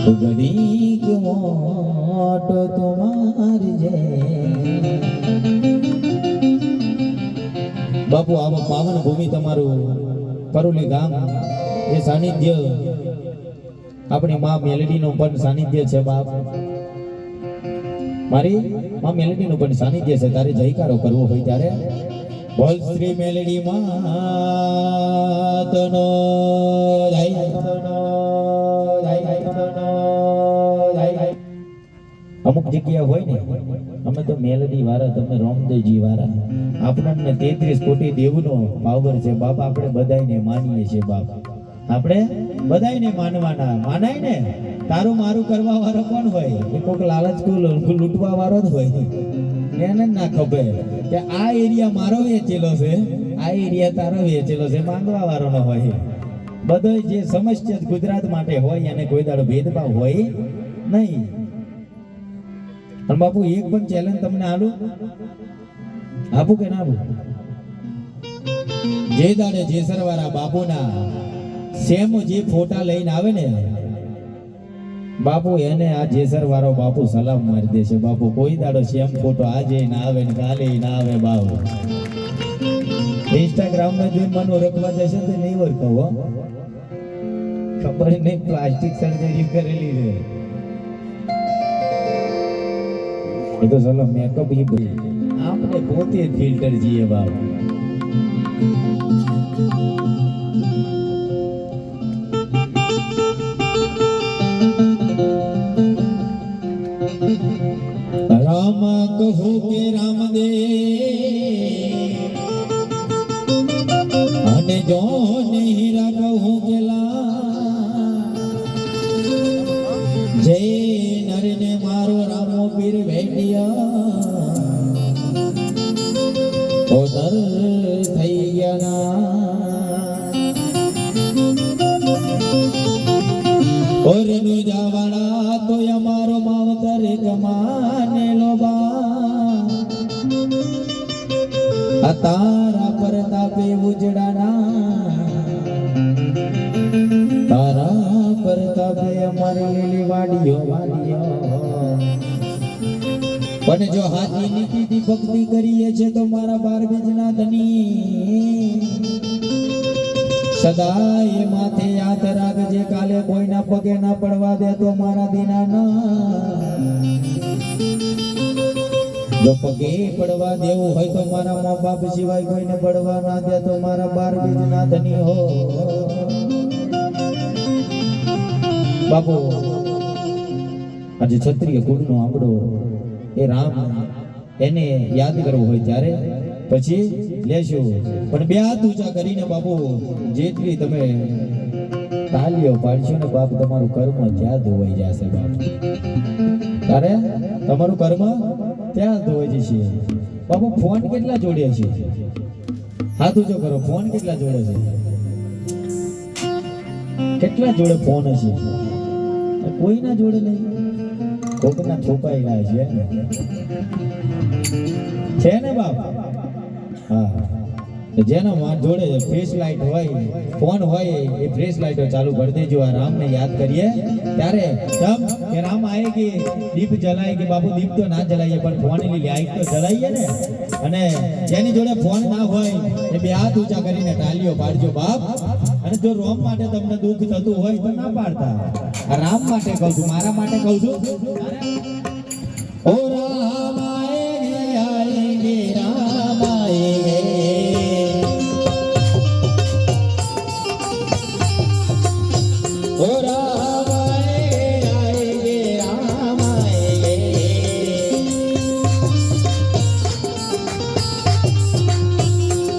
ઘડીક મોટો તમાર જે બાપુ આવા પાવન ભૂમિ તમારું પરુલી ગામ જે સાનિધ્ય આપણી માં મેલડીનું પણ સાનિધ્ય છે બાપ મારી માં મેલડીનું પણ સાનિધ્ય છે તારે જયકારો કરવો હોય ત્યારે બોલ શ્રી મેલડી માતનો અમુક જગ્યા હોય ને અમે તો મેલડી વાળા તમે રામદેવજી વાળા આપણને 33 કોટી દેવનો પાવર છે બાપ આપણે બધાયને માનીએ છીએ બાપ આપણે બધાયને માનવાના માનાય ને તારું મારું કરવા વાળો કોણ હોય એ કોક લાલચ લૂંટવા વાળો જ હોય એને ના ખબર કે આ એરિયા મારો વેચેલો છે આ એરિયા તારો વેચેલો છે માંગવા વાળો ન હોય બધો જે સમસ્યા ગુજરાત માટે હોય અને કોઈ દાડો ભેદભાવ હોય નહીં અને બાપુ એક પણ ચેલેન્જ તમને આલું આપું કે ના આપું જે દાડે જેસરવાળા બાપુના સેમ જે ફોટા લઈને આવે ને બાપુ એને આ જેસર વાળો બાપુ સલામ મારી દેશે બાપુ કોઈ દાડો સેમ ફોટો આજે ના આવે ને કાલે ના આવે બાપુ ઇન્સ્ટાગ્રામ માં જોઈને મને ઓળખવા જશે તો નહીં ઓળખો ખબર નહીં પ્લાસ્ટિક સર્જરી કરેલી છે એ તો ચલો મેકઅપ ही આપણે પોતે ફિલ્ટર જીએ બાપુ राम कहो के रामदेव अने जो नहीं कहूँ के ला जय नर ने मारो रामो पीर भेटिया उधर थैया और नु जावाड़ा तो हमारो मावतर कमाने लोबा तारा परतापे उजड़ाना तारा परतापे हमारी લીલી વાડીઓ પણ જો હાથી નીતિથી ભક્તિ કરીએ છે તો મારા 12 બીજના ધની સદાય માથે યાદ રાખજે કાલે કોઈના પગે ના પડવા દે તો મારા દીનાના જો પગે પડવા દેવું હોય તો મારા મા બાપ સિવાય કોઈને પડવા ના દે તો મારા 12 બીજના ધની હો બાપુ આજે ક્ષત્રિય કુળનો આંબડો એ રામ એને યાદ કરવો હોય ત્યારે પછી લેશો પણ બે હાથ ઊંચા કરીને બાપુ જેટલી તમે તાલીઓ પાડશો ને બાપ તમારું કર્મ જ્યાં ધોવાઈ જશે બાપ તારે તમારું કર્મ ત્યાં ધોવાઈ જશે બાપુ ફોન કેટલા જોડે છે હાથ ઊંચો કરો ફોન કેટલા જોડે છે કેટલા જોડે ફોન હશે કોઈના જોડે નહીં કોકના ઠોકાયેલા છે ને બાપ હા જેના જોડે ફ્લેશ લાઇટ હોય ફોન હોય એ ફ્લેશ લાઇટો ચાલુ કરી દેજો આ રામને યાદ કરીએ ત્યારે તબ કે રામ આएगी દીપ જલાएगी બાબુ દીપ તો ના જલાઈએ પણ ફોન ની લાઇટ તો જલાઈએ ને અને જેની જોડે ફોન ના હોય એ બે હાથ ઊંચા કરીને તાલીઓ પાડજો બાપ અને જો રોમ માટે તમને દુઃખ થતું હોય તો ના પાડતા આ રામ માટે કહું છું મારા માટે કહું છું ઓ રામ આएंगे राम आएंगे ओ राम आएंगे राम आएंगे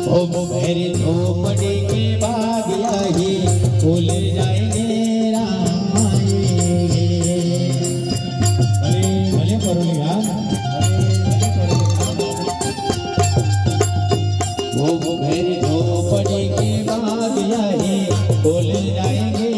ओ मेरी झोपड़ी के बाद आए भूल जाएंगे राम आएंगे भले भले करो यार वो मेरी झोपड़ी के बाद आए भूल जाएंगे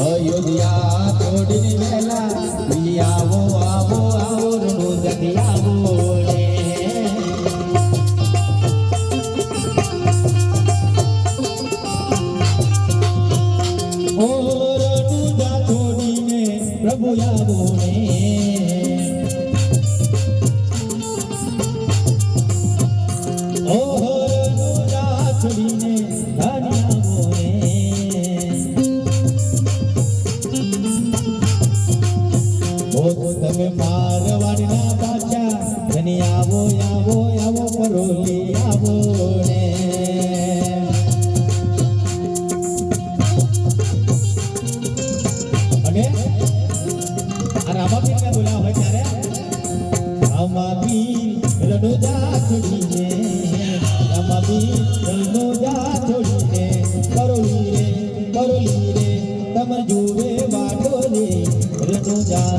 અયોધ્યા છોડીને વેલા આવો આવો આવો રણો જતી આવો રે ઓ રણુજા છોડીને પ્રભુ આવો રે ઓ રણુજા છોડીને ધની આવો રે તમે મારવાડના પાછા ધની આવો આવો આવો પરોલી આવો રે અને આ રામાપીરને બોલાવો હોય ત્યારે રામાપીર રણુજા છોડીને રામાપીર રણુજા છોડીને પરોલી રે તમે જુએ વાટો રે રણુજા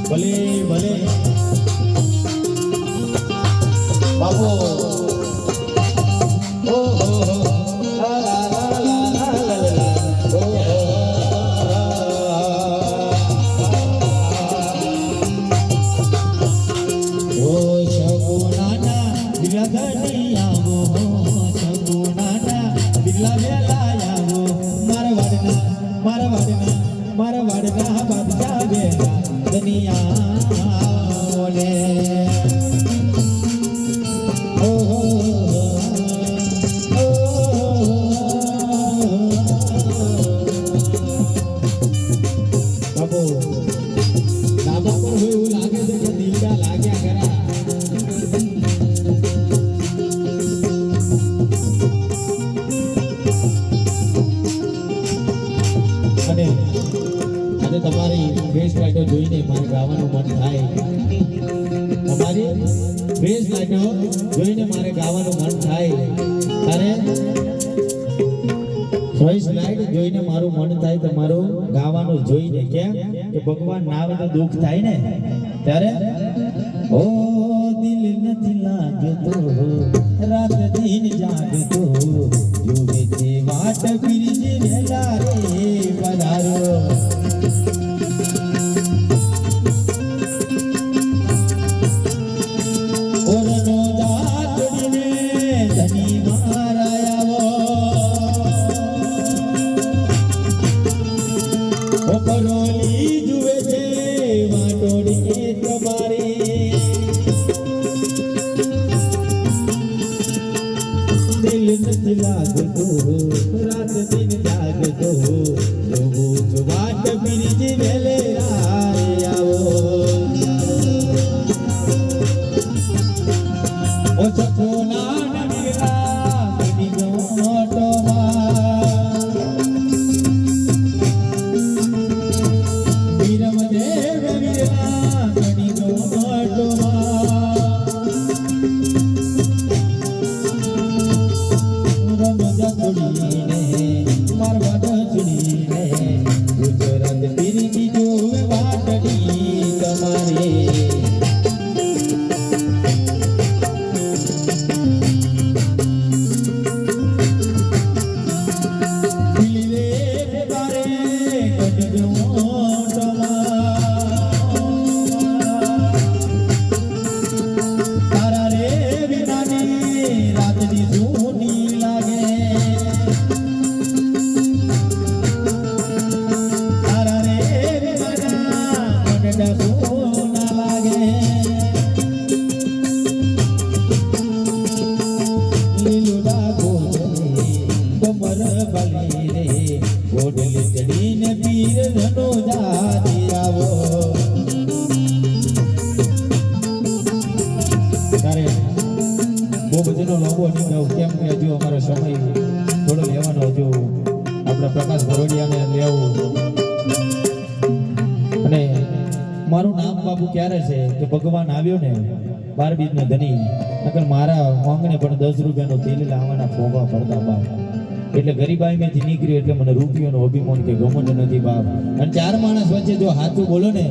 ભલે ભલે બાબો ઓ હો લા લા લા લા લા લા ઓ ઓ શગુનાના બિરગની આવો શગુનાના બિરલા વેલા આવો મારા વાડના બાદશાહ વેલા દુનિયા ઓલે ઓ બાબો ડાબા પર હોય એવું લાગે છે કે દીવડા લાગ્યા ખરા અને આજે તમારી ફેસ લાઈટો જોઈને મારે ગાવાનું મન થાય તમારી ફેસ લાઈટો જોઈને મારે ગાવાનું મન થાય ત્યારે ફેસ લાઈટ જોઈને મારું મન થાય તમારું ગાવાનું જોઈને કેમ કે ભગવાન ના આવે તો દુઃખ થાય ને ત્યારે ઓ દિલ નથી લાગતો રાત દિન જાગતો જોવે તે વાટ પીરજી વેલા રે પધારો પરોલી જુએ છે વાટોડી તમારી દિલ નથી લાગતો રાત દિન જાગતો જોવો છો વાટ બીજી વેલે આવો ઓ સપોના નગરા બની ગોટો ગુજરાત પીરી જોવે વાટડી તમારી તારા રે વિનાની રાતની જૂની લાગે સોના લાગે લીલુડા ગોજરે કમર બલી રે ગોડલી ચડીને પીર રનો જાતી આવો તારે બહુ બધીનો લોબો નીકળ્યો કેમ કે હજુ અમારો સમય થોડો લેવાનો હજુ આપણા પ્રકાશ ભરોડિયાને લેવું અને મારું નામ બાપુ ક્યારે છે કે ભગવાન આવ્યો ને 12 બીજનો ધની નકર મારા માંગણે પણ 10 રૂપિયાનો તેલ લાવવાના ફોગા પડતા બાપ એટલે ગરીબાઈ માંથી નીકળ્યો એટલે મને રૂપિયાનો અભિમાન કે ઘમંડ નથી બાપ અને 4 માણસ વચ્ચે જો હાચું બોલો ને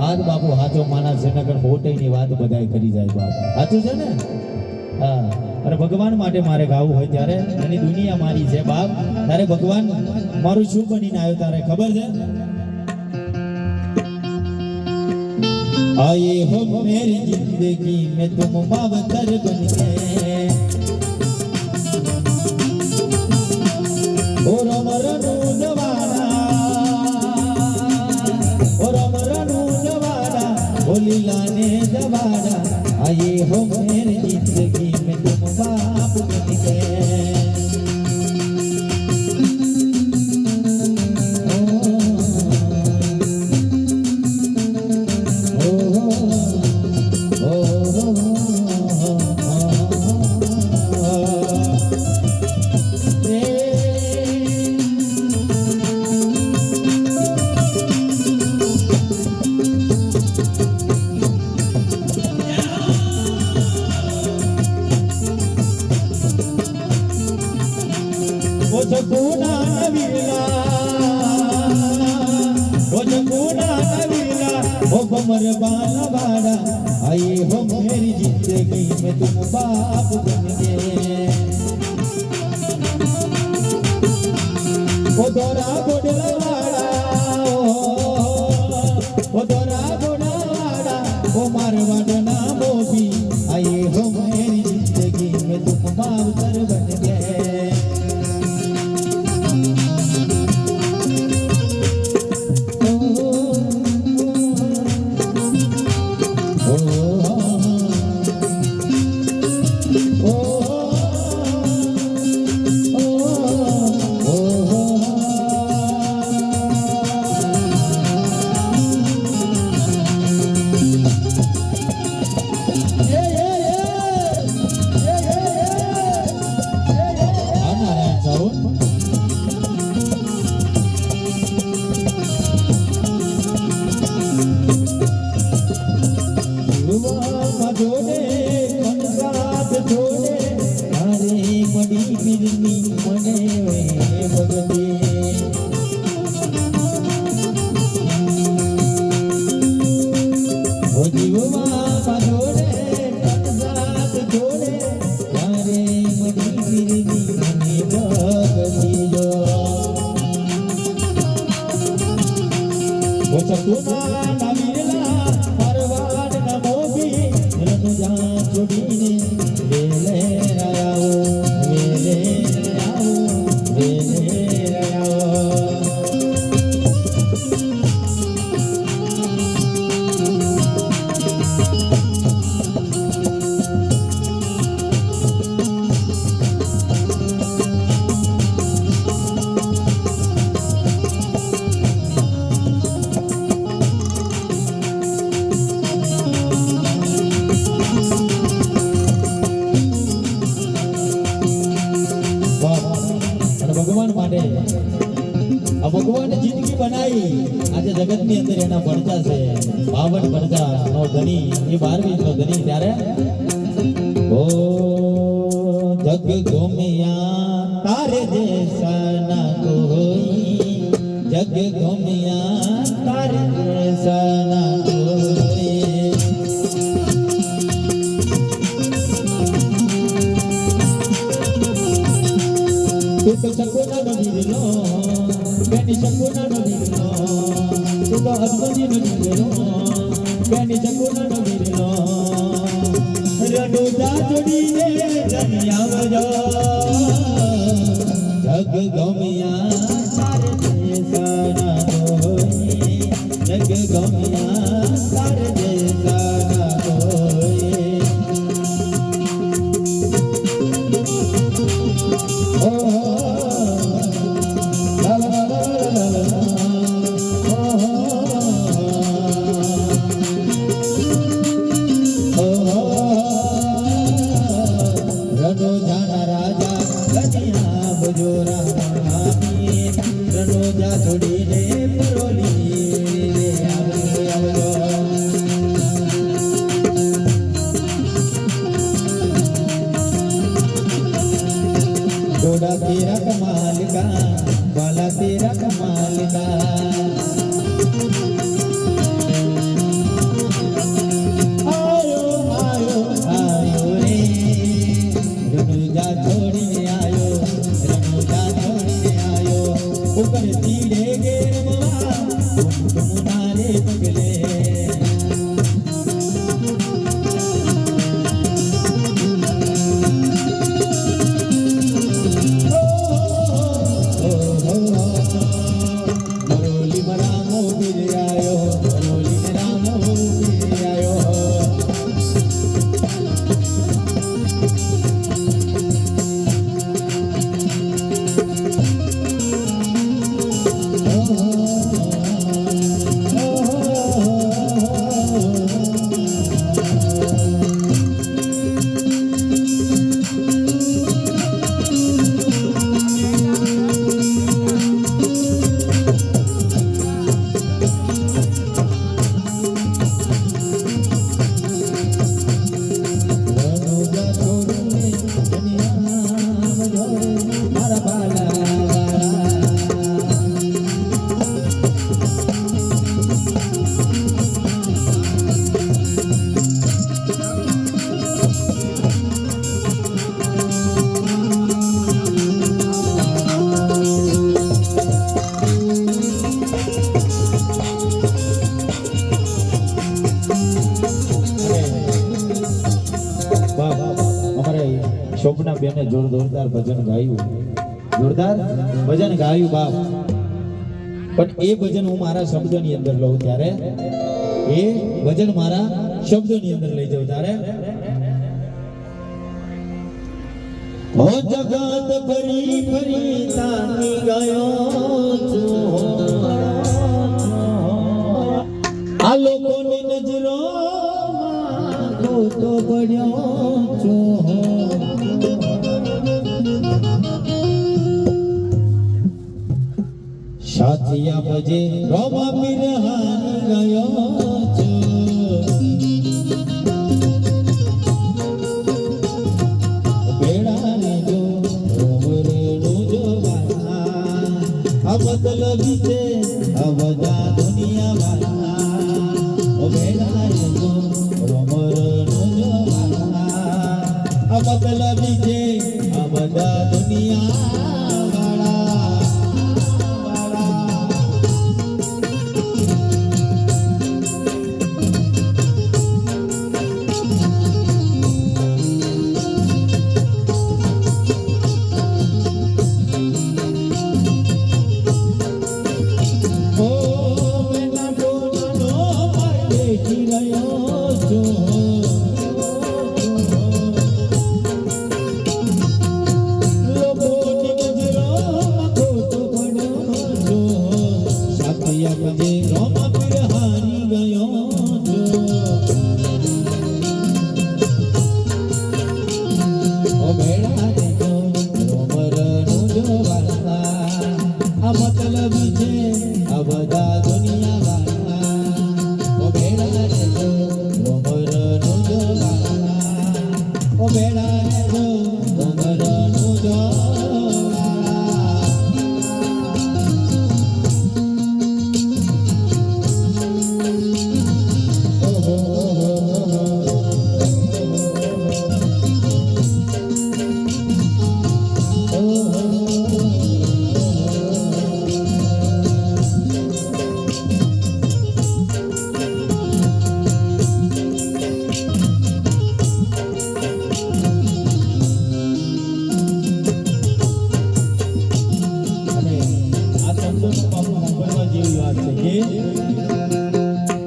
આજ બાપુ હાચો માણસ છે નકર ખોટાઈની વાત બધાય કરી જાય બાપ હાચું છે ને હા અને ભગવાન માટે મારે ગાવું હોય ત્યારે એની દુનિયા મારી છે બાપ તારે ભગવાન મારું શું બનીને આવ્યો તારે ખબર છે आए हो मेरी जिंदगी में तुम मावतर बन के ओ रमरनु जवाना ओ लीला ने जवाना आए हो मेरी जिंदगी में तुम बाप बन के कमर बाला बाड़ा आए हो मेरी जिंदगी में तुम बाप बन गए ओ दोरा गोडला वाड़ा ओ दोरा गोडला वाड़ा ओ मारवाड़ ना मोबी आए हो मेरी जिंदगी में तुम बाप सर बन गए ભગવાન જિંદગી બનાવી આજે જગત ની અંદર એના પડતા છે 52 પડતા નો ધણી એ 12મી નો ધણી ત્યારે ઓ જગ ગોમિયા તારે જૈસા ના કોઈ જગ ગોમિયા તારે જૈસા ના કોઈ તું તો સગુના નો દીલો બેની સગુના નો દીલો તું તો હસબંધી નો દીલો બેની સગુના નો દીલો રડોજા જોડીને રમી આવજો જગ ગમિયા તારે જૈસા ના કોઈ જગ ગમિયા તારે જૈસા ના કોઈ तेरा कमाल का बाला तेरा कमाल का आयो आयो आयो रे ઉપર તીડે ગેરવા મુનારે પગલે શોભના બેને જોરદાર ભજન ગાયું, જોરદાર ભજન ગાયું બાપ. પણ એ ભજન હું મારા શબ્દોની અંદર લઉં ત્યારે, એ ભજન મારા શબ્દોની અંદર લઈ જાઉં ત્યારે ઓ જગત ફરી ફરી તાની ગયો છું, આ લોકોની નજરોમાં તો પડ્યો છું. સાથિયા બજે રોમા બિરહાની ગયો છું, બેડા ને જો રોમરેનું જોવાના, આ મતલબી છે આ બધા દુનિયા વાળા. ઓ બેડા ને જો રોમરેનું જોવાના, આ મતલબી છે આ બધા દુનિયા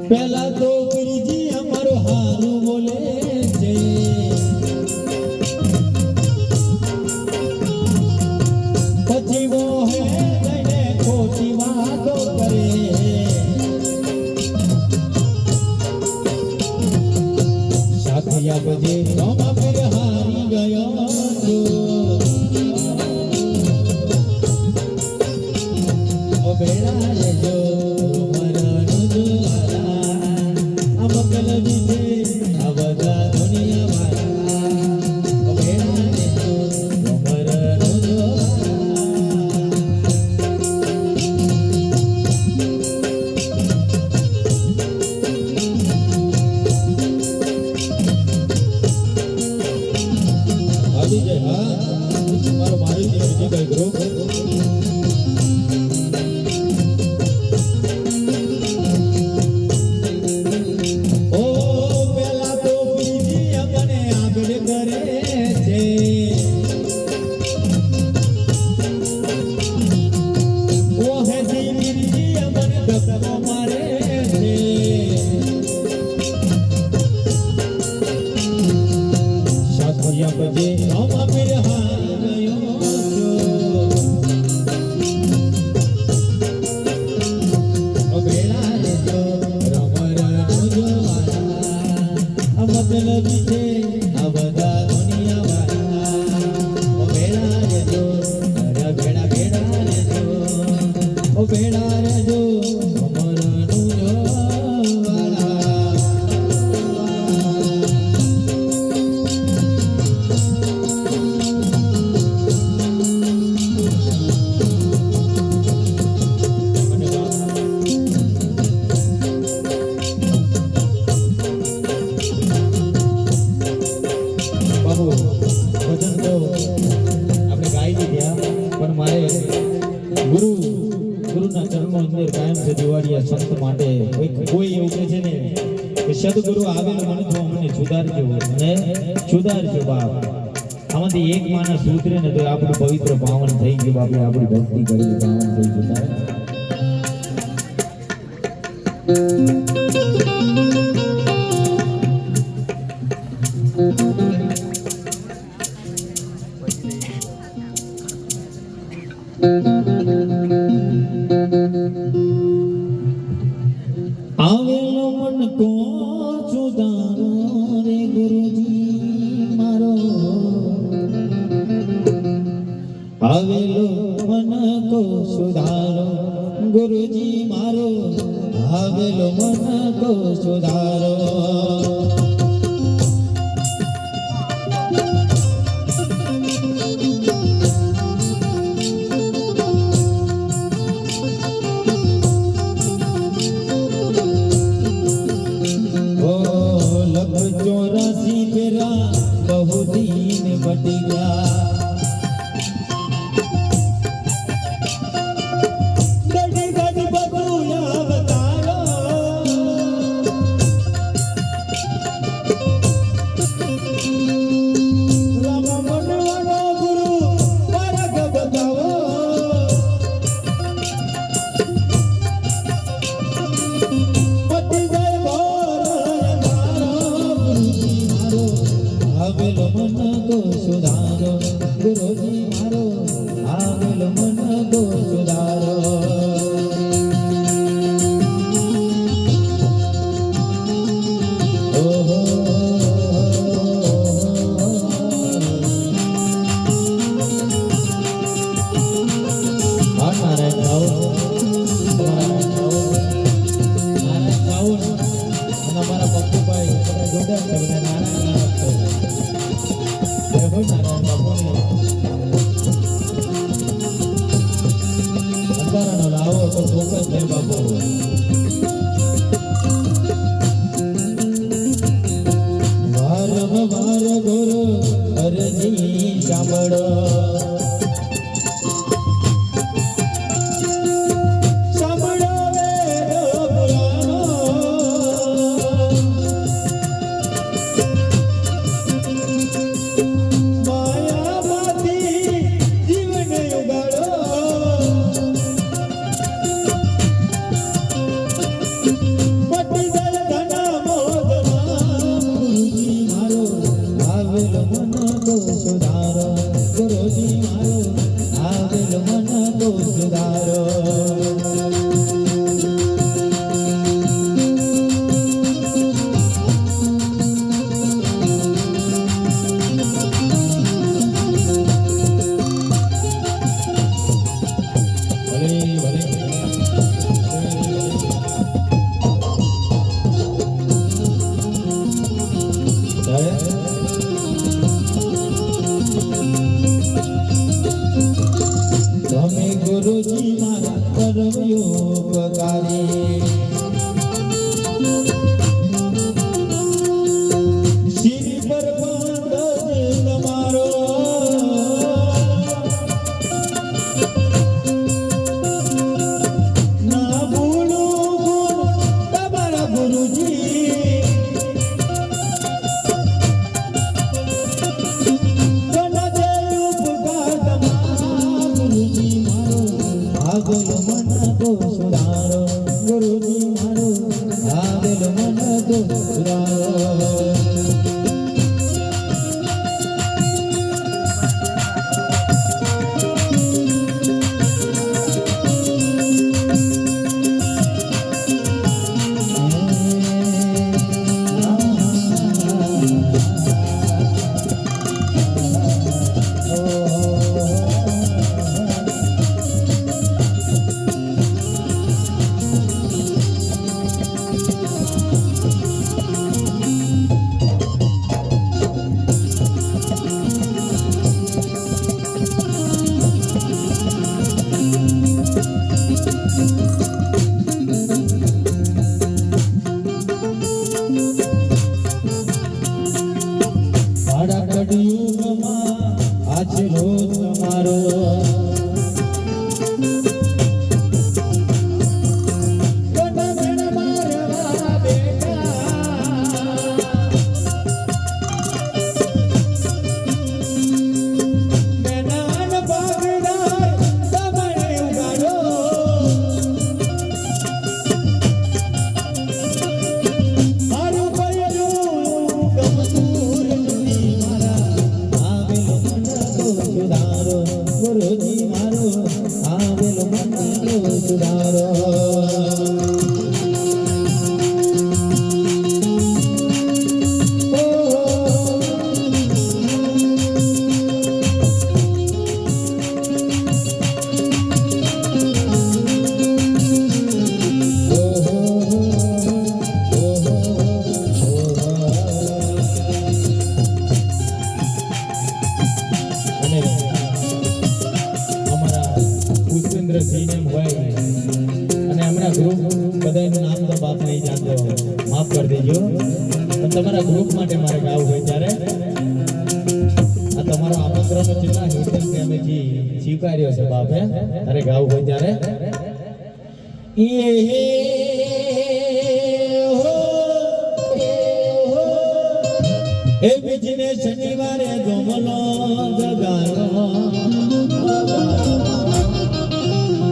પેલા તો ગુરુજી અમારો હારું બોલે છે, પછી વો હે જઈને ખોટી વાતો કરે. સાથિયા બજે રોમા પીર હારી ગયો છું, ઓ બેડા લેજો મારો મારી કઈ ગ્રુપ ઓ ભેળા રહેજો અમરનું જોવાળા. બાબુ ભજન તો આપણે ગાઈ દીધા, પણ મારે ગુરુના ચરણો અંદર કાયમ છે દિવાળીયા સંત માટે કોઈ એવું કહે છે ને કે સદગુરુ આવેલો મને તો મને સુધારજો અને સુધારજો બાપ. આમાંથી એક માણસ સુધરે ને તો આપણું પવિત્ર પાવન થઈ ગયું બાપે, આપણી ભક્તિ કરી પાવન થઈ ગયું. આવેલો મન કો સુધારો રે ગુરુજી મારો, આવેલો મન કો સુધારો ગુરુજી મારો, આવેલો મન કો સુધારો. बहु दिन बट गया गड़ी गड़ी बबूया बतारो, राम मनवानो गुरु मार्ग बताओ, पति जय आवेलो मन को सुधारो गुरुजी मारो, आवेलो मन को सुधारो. ओहो नारायण राव, नारायण राव અને અમારા પપ્પુભાઈ બધા જોડાણ છે, બધા નારાયણ નારાયણ બાપુની અંધારાનો લાવો તો ફોકસ છે બાપુ. વાર ગુરુ અરજી સાંભળો, સાંભળો વેદ પુરાણો, आवेलो मन को सुधारो गुरुजी मारो, आवेलो मन को सुधारो. તમે ગુરુજી મારા પરમયોગકારી, શ્રી પર બંધ તમારો, ના ભૂલું ગુણ તમારા ગુરુજી, आवेलो मन को सुधारो गुरुजी मारो, आवेलो मन को सुधारो. સુધારો માફ કરી દેજો પણ તમારા ગ્રુપ માટે મારે ગાવું હોય ત્યારે આ તમારો આમંત્રણ જેટલા હેતલ પ્રેમથી સ્વીકાર્યો છે બાપે તારે ગાવું હોય ત્યારે એ બીજને શનિવારે ગોમલો જગારો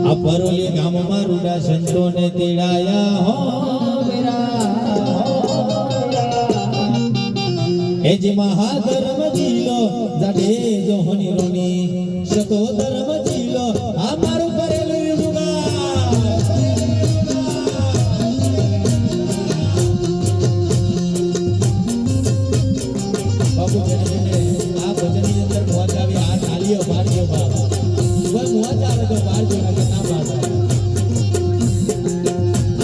આ પરોલી ગામમાં રૂડા સંતોને તેડાયા હો એ જે મહાધર્મ જીલો જાડે જોહની રોની શતો ધર્મ જીલો આ મારું કરેલું બાબુ આ ભજનની અંદર મોજ આવી આ તાલીઓ પાડ્યો બાબા કોઈ મોજ આવે તો પાડજો ના પાડો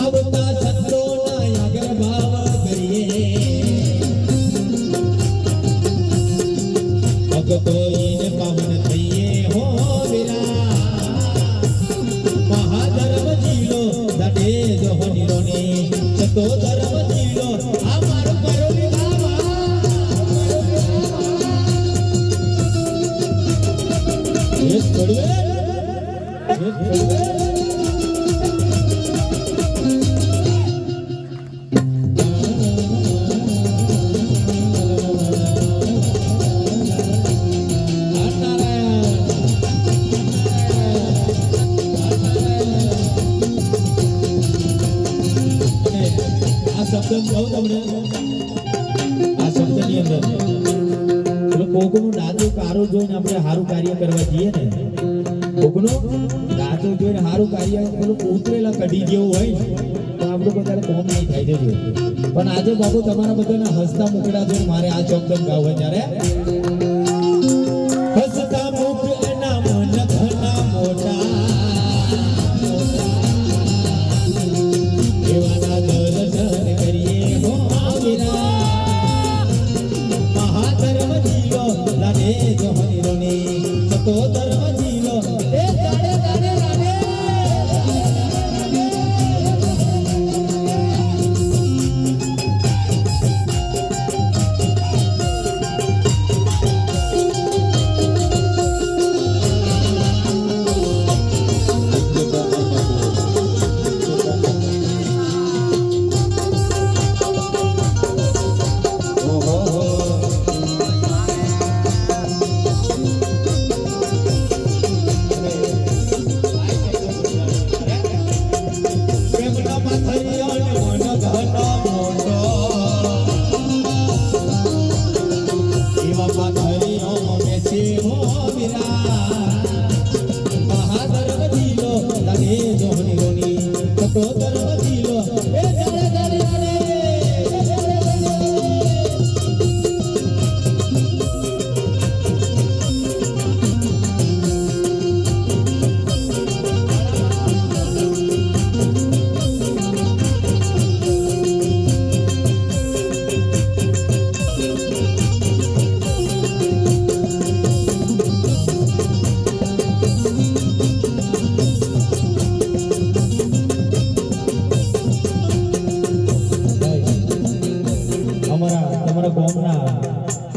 આવતા સંતોના આગળ ભાવ કરીએ ભગતો ઈને પાવન થઈએ હો વીરા મહાધર્મ જીલો દાડે જોહની રોની સતો ધર્મ જીલો આ મારું કરોલી બાબા એક છોડવે કોકનું દાદુ કારો જોઈને આપણે સારું કાર્ય કરવા જઈએ ને કોકનું દાદુ જોઈને સારું કાર્ય પેલું ઉતરેલા કઢી જેવું હોય તો આપણું બધાને કોમ નહીં થાય જજો પણ આજે બાબુ તમારા બધાના હસતા મુકડા જોઈને મારે આ ચોકદમ ગાવું ત્યારે હસતા મુકડા મન ઘણા મોટા એવાના દર્શન કરીએ હો વીરા મહાધર્મ જીલો લાડે જોહની રોની સતો ધર્મ જીલો એ દાડે દાડે દાડે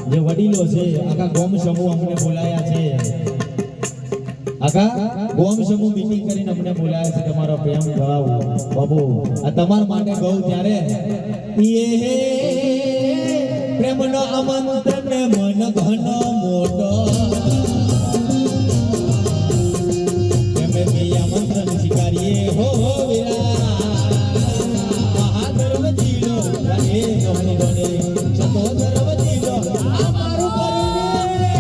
જે વડીલો છે આખા ગોમ સમૂહ અમને બોલાયા છે આખા ગોમ સમૂહ મીટિંગ કરીને અમને બોલાયા છે તમારો પ્રેમ ભાવ બાબુ આ તમારા માટે ગૌ ત્યારે પ્રેમનો આમંત્રણ મન ઘનો મોટો પ્રેમે આમંત્રણ સ્વીકારીએ હો વીરા મહાધર્મ જીલો લાગે જોહની રોની સતો ધર્મ જીલો આ મારું કરુણે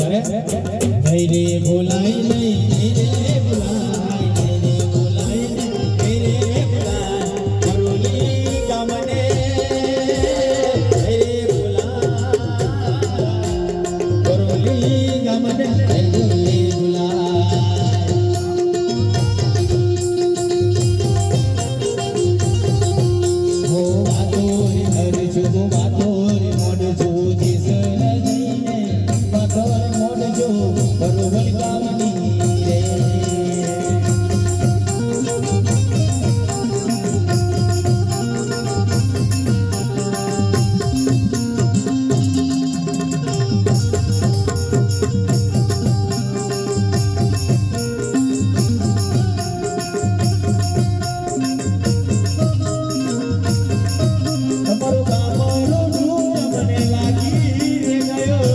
ત્યારે નહીં રે બોલાય નહીં રે બોલાય નહીં રે બોલાય નહીં રે બોલાય કરોલી ગામને નહીં રે બોલાય કરોલી ગામને નહીં રે બોલાય હો વાતો રે હર જો વાતો રે મોડ જો દિસન જઈને વાતો રે મોડ જો બરોબર ગામની રે તમારો ગામનો ધૂમ મને લાગી રે ગયો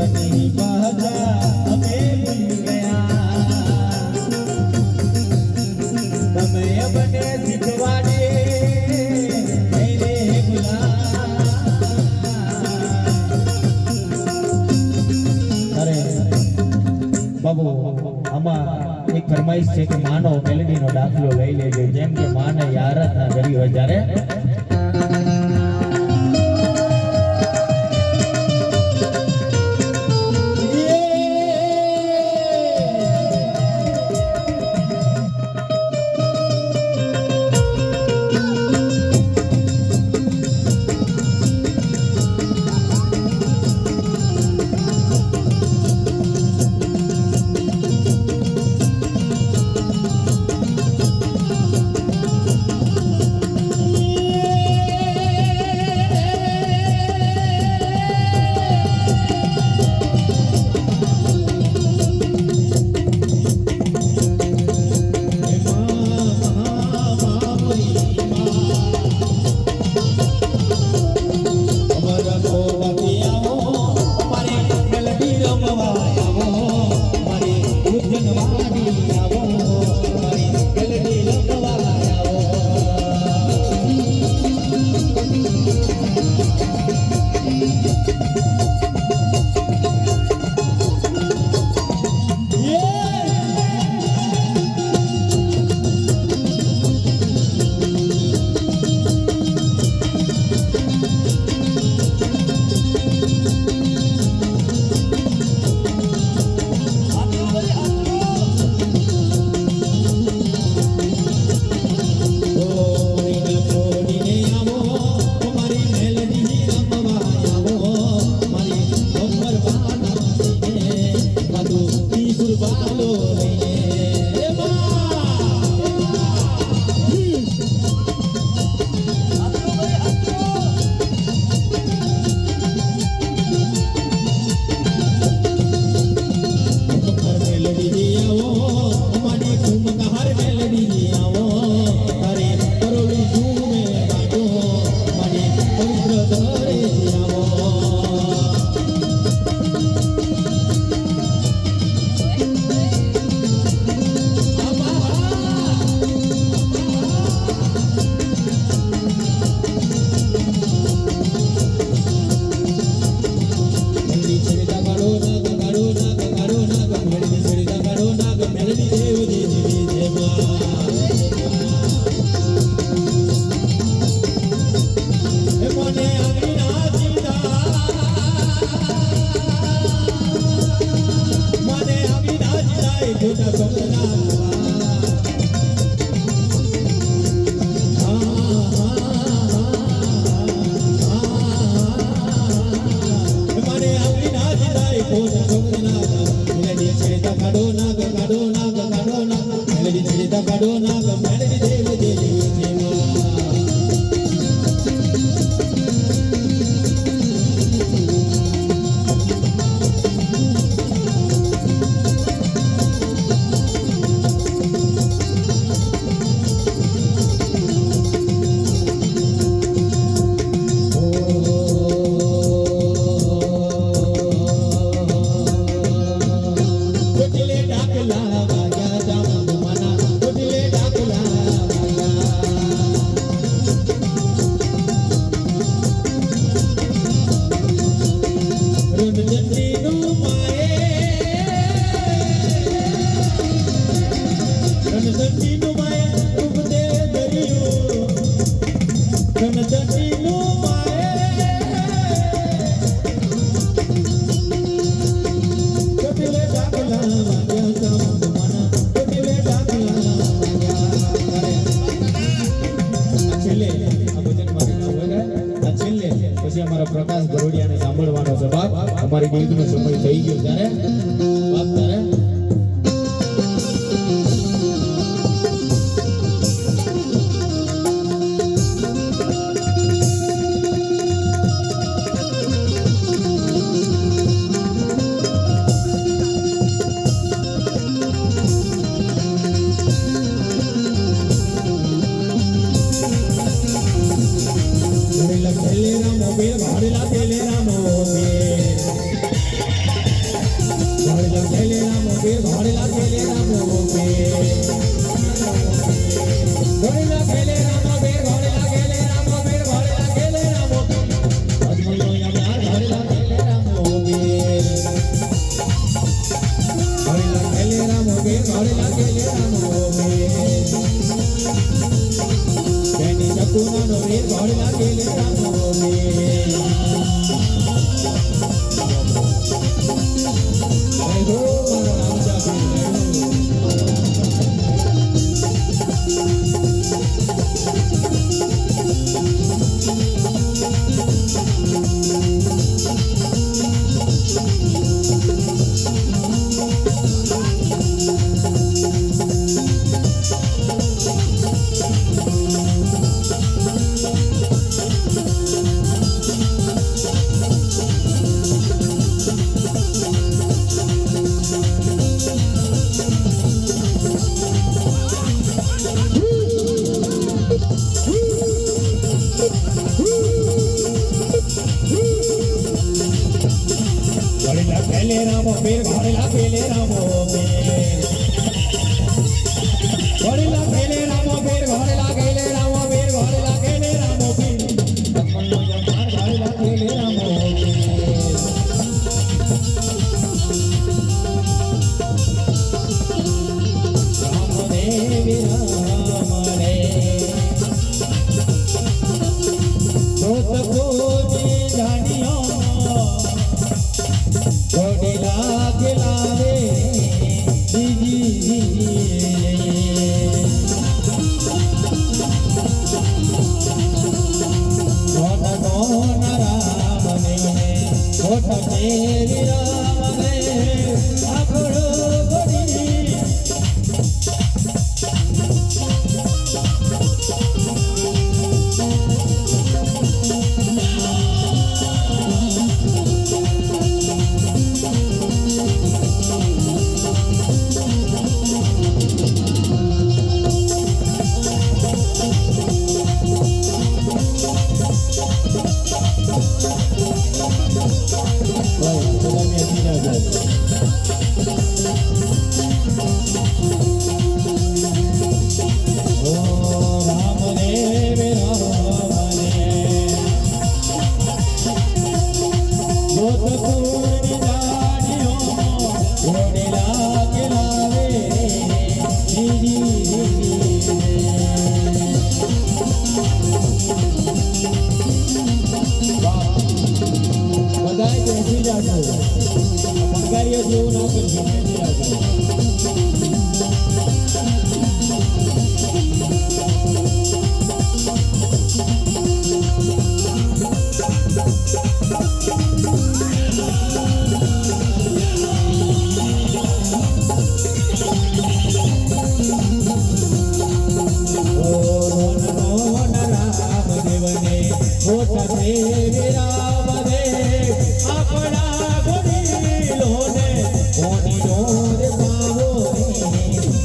એમની ભાષા અમે ભૂલી ગયા તમે અમને શીખવાડે નહીં રે ગુલામ અરે બાબુ આમાં એક ફરમાઈશ છે કે માનો મેલેડીનો દાખલો લઈ લેજો જેમ કે માને આરાધના કરી હોય જ્યારે રણજંડીનું માયે રણજંડીનું માયે રૂપ દે દરિયો રણજંડીનું માયે કપિલે ડાકલા વાગ્યા કામના કપિલે ડાકલા વાગ્યા છેલ્લે આ ભજન મારી ના હોય આ છેલ્લે પછી અમારા પ્રકાશ ગરોડિયાને સાંભળવાનો છે બાપ અમારી ગીતનો સમય થઈ ગયો ત્યારે બાપ તારે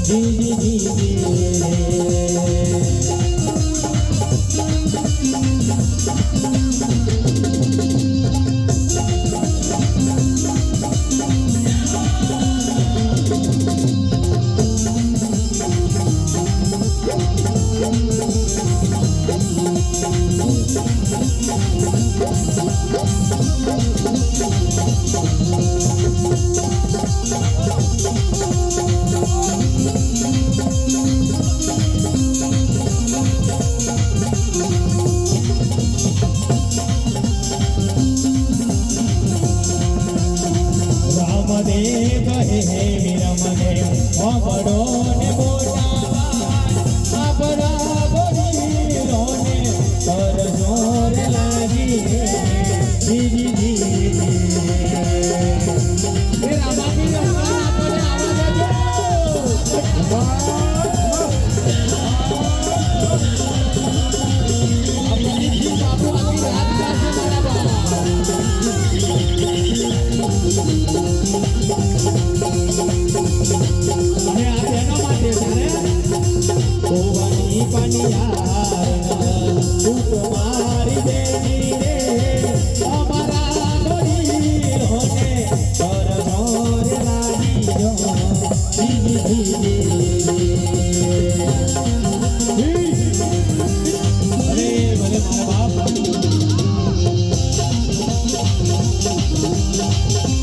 જી જી જી રામદેવ હે વિરમદેવ ઓબડો ને મોટા આપણા ગોરીલોને પર જોર લાગી જી જી રામાબી આવાજ દેજો